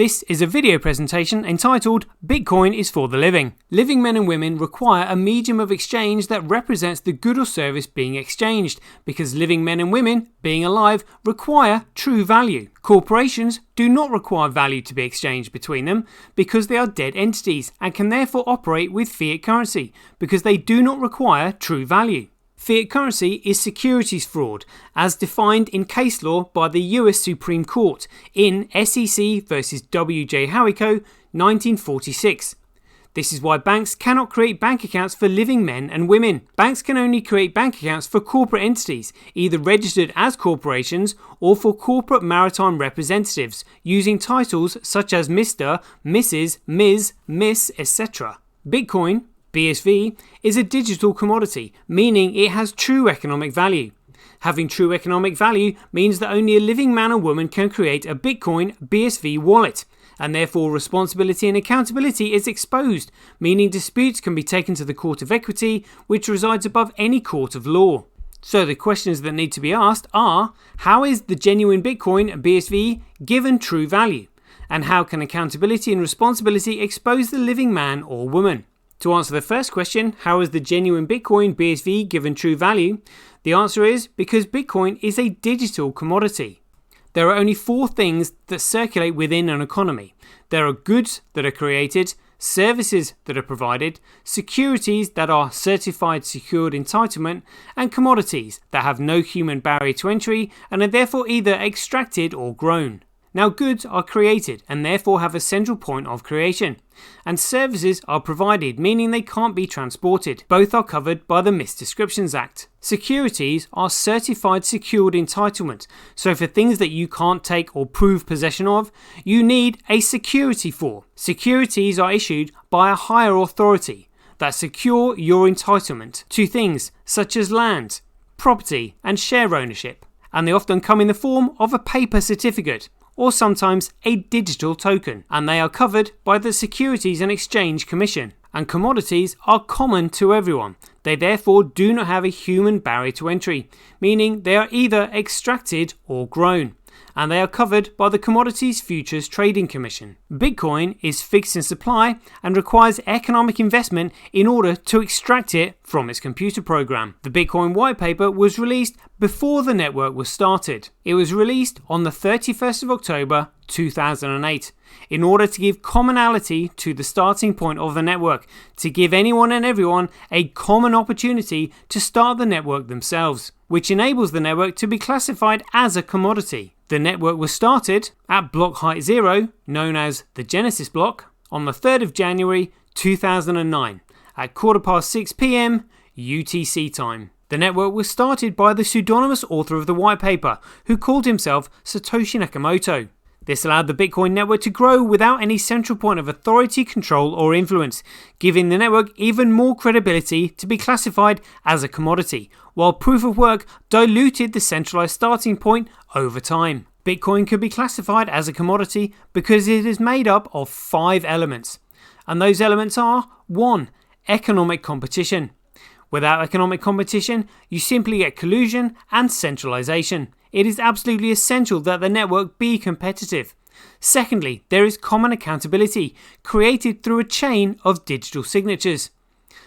This is a video presentation entitled Bitcoin is for the living. Living men and women require a medium of exchange that represents the good or service being exchanged, because living men and women, being alive, require true value. Corporations do not require value to be exchanged between them because they are dead entities and can therefore operate with fiat currency because they do not require true value. Fiat currency is securities fraud, as defined in case law by the US Supreme Court in SEC versus W.J. Howie Co. 1946. This is why banks cannot create bank accounts for living men and women. Banks can only create bank accounts for corporate entities, either registered as corporations or for corporate maritime representatives, using titles such as Mr., Mrs., Ms., Miss, etc. Bitcoin, BSV, is a digital commodity, meaning it has true economic value. Having true economic value means that only a living man or woman can create a Bitcoin BSV wallet, and therefore responsibility and accountability is exposed, meaning disputes can be taken to the Court of Equity, which resides above any court of law. So the questions that need to be asked are, how is the genuine Bitcoin BSV given true value? And how can accountability and responsibility expose the living man or woman? To answer the first question, how is the genuine Bitcoin BSV given true value? The answer is because Bitcoin is a digital commodity. There are only four things that circulate within an economy. There are goods that are created, services that are provided, securities that are certified secured entitlement, and commodities that have no human barrier to entry and are therefore either extracted or grown. Now, goods are created and therefore have a central point of creation, and services are provided, meaning they can't be transported. Both are covered by the Misdescriptions Act. Securities are certified secured entitlement, so for things that you can't take or prove possession of, you need a security for. Securities are issued by a higher authority that secure your entitlement to things such as land, property, and share ownership, and they often come in the form of a paper certificate, or sometimes a digital token, and they are covered by the Securities and Exchange Commission. And commodities are common to everyone. They therefore do not have a human barrier to entry, meaning they are either extracted or grown, and they are covered by the Commodities Futures Trading Commission. Bitcoin is fixed in supply and requires economic investment in order to extract it from its computer program. The Bitcoin white paper was released before the network was started. It was released on the 31st of October 2008 in order to give commonality to the starting point of the network, to give anyone and everyone a common opportunity to start the network themselves, which enables the network to be classified as a commodity. The network was started at block height 0, known as the Genesis block, on the 3rd of January 2009 at 6:15 PM UTC time. The network was started by the pseudonymous author of the white paper, who called himself Satoshi Nakamoto. This allowed the Bitcoin network to grow without any central point of authority, control, or influence, giving the network even more credibility to be classified as a commodity, while proof of work diluted the centralized starting point over time. Bitcoin could be classified as a commodity because it is made up of 5 elements, and those elements are 1. Economic competition. Without economic competition, you simply get collusion and centralization. It is absolutely essential that the network be competitive. Secondly, there is common accountability, created through a chain of digital signatures.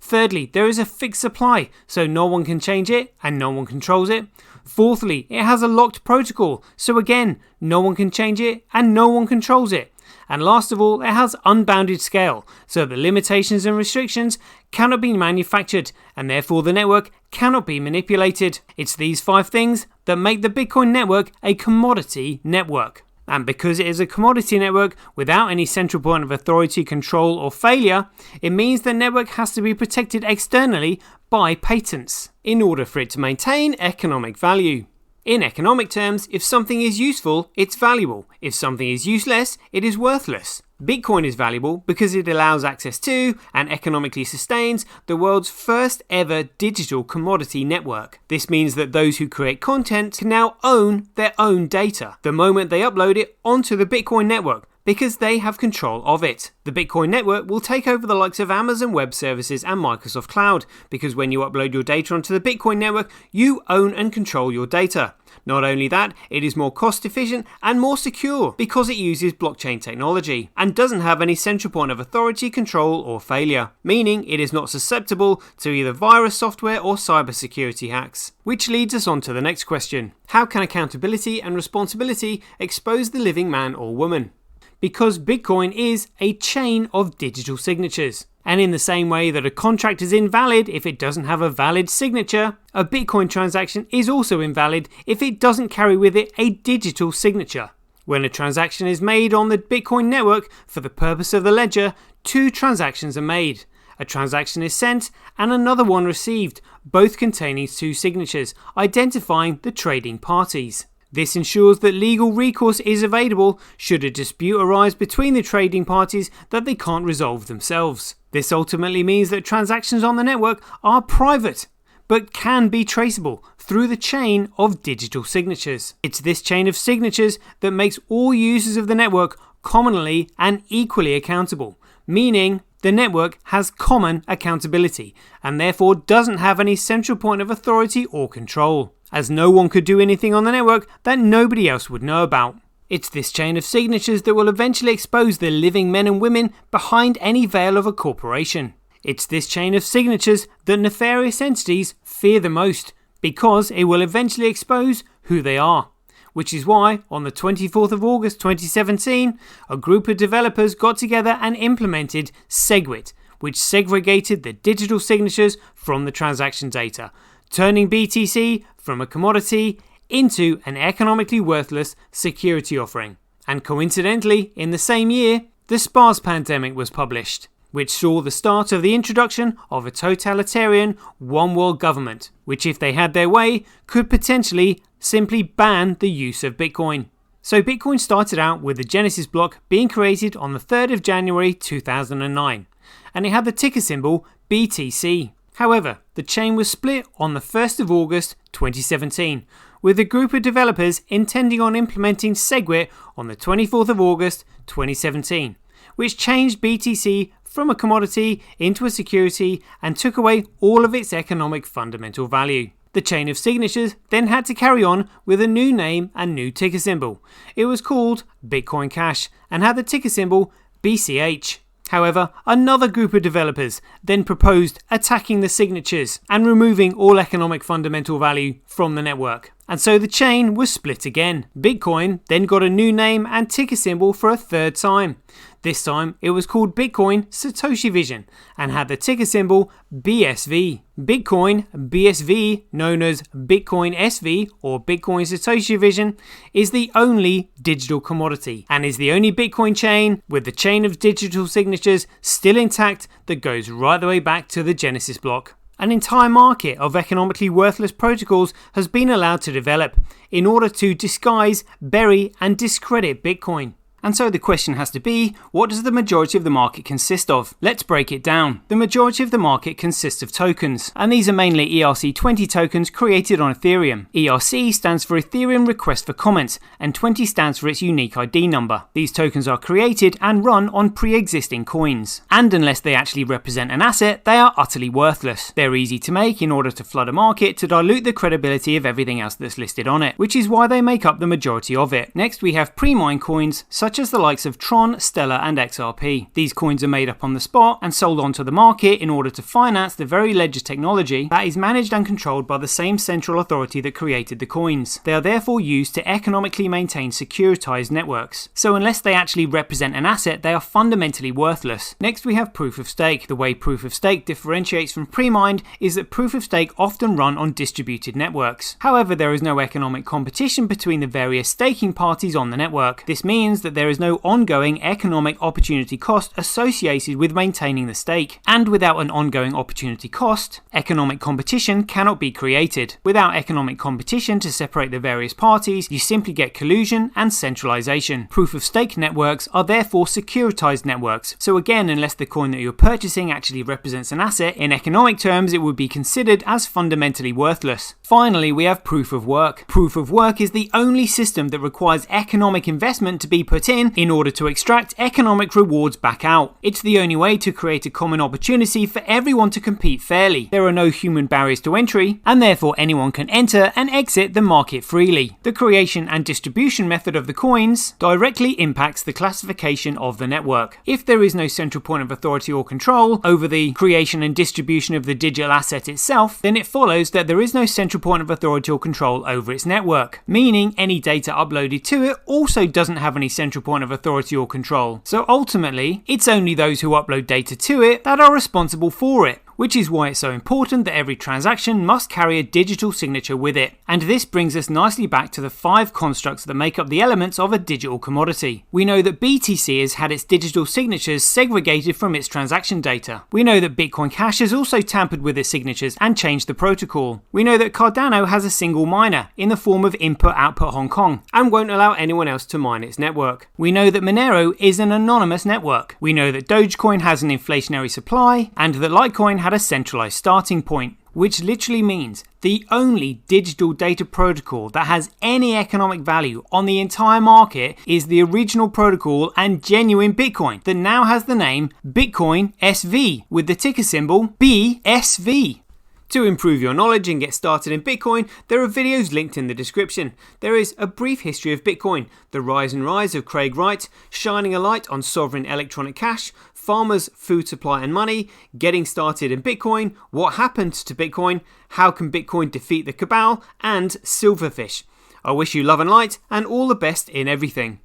Thirdly, there is a fixed supply, so no one can change it and no one controls it. Fourthly, it has a locked protocol, so again, no one can change it and no one controls it. And last of all, it has unbounded scale, so the limitations and restrictions cannot be manufactured, and therefore the network cannot be manipulated. It's these 5 things that make the Bitcoin network a commodity network. And because it is a commodity network without any central point of authority, control, or failure, it means the network has to be protected externally by patents in order for it to maintain economic value. In economic terms, if something is useful, it's valuable. If something is useless, it is worthless. Bitcoin is valuable because it allows access to and economically sustains the world's first ever digital commodity network. This means that those who create content can now own their own data the moment they upload it onto the Bitcoin network, because they have control of it. The Bitcoin network will take over the likes of Amazon Web Services and Microsoft Cloud, because when you upload your data onto the Bitcoin network, you own and control your data. Not only that, it is more cost efficient and more secure because it uses blockchain technology and doesn't have any central point of authority, control or failure, meaning it is not susceptible to either virus software or cybersecurity hacks. Which leads us on to the next question. How can accountability and responsibility expose the living man or woman? Because Bitcoin is a chain of digital signatures. And in the same way that a contract is invalid if it doesn't have a valid signature, a Bitcoin transaction is also invalid if it doesn't carry with it a digital signature. When a transaction is made on the Bitcoin network for the purpose of the ledger, two transactions are made. A transaction is sent and another one received, both containing two signatures, identifying the trading parties. This ensures that legal recourse is available should a dispute arise between the trading parties that they can't resolve themselves. This ultimately means that transactions on the network are private, but can be traceable through the chain of digital signatures. It's this chain of signatures that makes all users of the network commonly and equally accountable, meaning the network has common accountability and therefore doesn't have any central point of authority or control, as no one could do anything on the network that nobody else would know about. It's this chain of signatures that will eventually expose the living men and women behind any veil of a corporation. It's this chain of signatures that nefarious entities fear the most, because it will eventually expose who they are. Which is why, on the 24th of August 2017, a group of developers got together and implemented SegWit, which segregated the digital signatures from the transaction data, turning BTC from a commodity into an economically worthless security offering. And coincidentally, in the same year, the SPARS pandemic was published, which saw the start of the introduction of a totalitarian one world government, which if they had their way, could potentially simply ban the use of Bitcoin. So Bitcoin started out with the Genesis block being created on the 3rd of January 2009, and it had the ticker symbol BTC. However, the chain was split on the 1st of August 2017, with a group of developers intending on implementing SegWit on the 24th of August 2017, which changed BTC from a commodity into a security and took away all of its economic fundamental value. The chain of signatures then had to carry on with a new name and new ticker symbol. It was called Bitcoin Cash and had the ticker symbol BCH. However, another group of developers then proposed attacking the signatures and removing all economic fundamental value from the network. And so the chain was split again. Bitcoin then got a new name and ticker symbol for a third time. This time it was called Bitcoin Satoshi Vision and had the ticker symbol BSV. Bitcoin BSV, known as Bitcoin SV or Bitcoin Satoshi Vision, is the only digital commodity and is the only Bitcoin chain with the chain of digital signatures still intact that goes right the way back to the Genesis block. An entire market of economically worthless protocols has been allowed to develop in order to disguise, bury and discredit Bitcoin. And so the question has to be, what does the majority of the market consist of? Let's break it down. The majority of the market consists of tokens, and these are mainly ERC20 tokens created on Ethereum. ERC stands for Ethereum Request for Comment, and 20 stands for its unique ID number. These tokens are created and run on pre-existing coins, and unless they actually represent an asset, they are utterly worthless. They're easy to make in order to flood a market to dilute the credibility of everything else that's listed on it, which is why they make up the majority of it. Next we have pre-mined coins, such as the likes of Tron, Stellar and XRP. These coins are made up on the spot and sold onto the market in order to finance the very ledger technology that is managed and controlled by the same central authority that created the coins. They are therefore used to economically maintain securitized networks. So unless they actually represent an asset, they are fundamentally worthless. Next we have proof of stake. The way proof of stake differentiates from pre-mined is that proof of stake often run on distributed networks. However, there is no economic competition between the various staking parties on the network. This means that there is no ongoing economic opportunity cost associated with maintaining the stake. And without an ongoing opportunity cost, economic competition cannot be created. Without economic competition to separate the various parties, you simply get collusion and centralization. Proof of stake networks are therefore securitized networks. So again, unless the coin that you're purchasing actually represents an asset, in economic terms it would be considered as fundamentally worthless. Finally, we have proof of work. Proof of work is the only system that requires economic investment to be put it in order to extract economic rewards back out. It's the only way to create a common opportunity for everyone to compete fairly. There are no human barriers to entry, and therefore anyone can enter and exit the market freely. The creation and distribution method of the coins directly impacts the classification of the network. If there is no central point of authority or control over the creation and distribution of the digital asset itself, then it follows that there is no central point of authority or control over its network, meaning any data uploaded to it also doesn't have any central point of authority or control. So ultimately, it's only those who upload data to it that are responsible for it, which is why it's so important that every transaction must carry a digital signature with it. And this brings us nicely back to the 5 constructs that make up the elements of a digital commodity. We know that BTC has had its digital signatures segregated from its transaction data. We know that Bitcoin Cash has also tampered with its signatures and changed the protocol. We know that Cardano has a single miner in the form of Input-Output Hong Kong and won't allow anyone else to mine its network. We know that Monero is an anonymous network. We know that Dogecoin has an inflationary supply and that Litecoin had a centralized starting point, which literally means the only digital data protocol that has any economic value on the entire market is the original protocol and genuine Bitcoin that now has the name Bitcoin SV with the ticker symbol BSV. To improve your knowledge and get started in Bitcoin, there are videos linked in the description. There is a brief history of Bitcoin, the rise and rise of Craig Wright, shining a light on sovereign electronic cash, farmers, food supply and money, getting started in Bitcoin, what happened to Bitcoin, how can Bitcoin defeat the Cabal, and Silverfish. I wish you love and light and all the best in everything.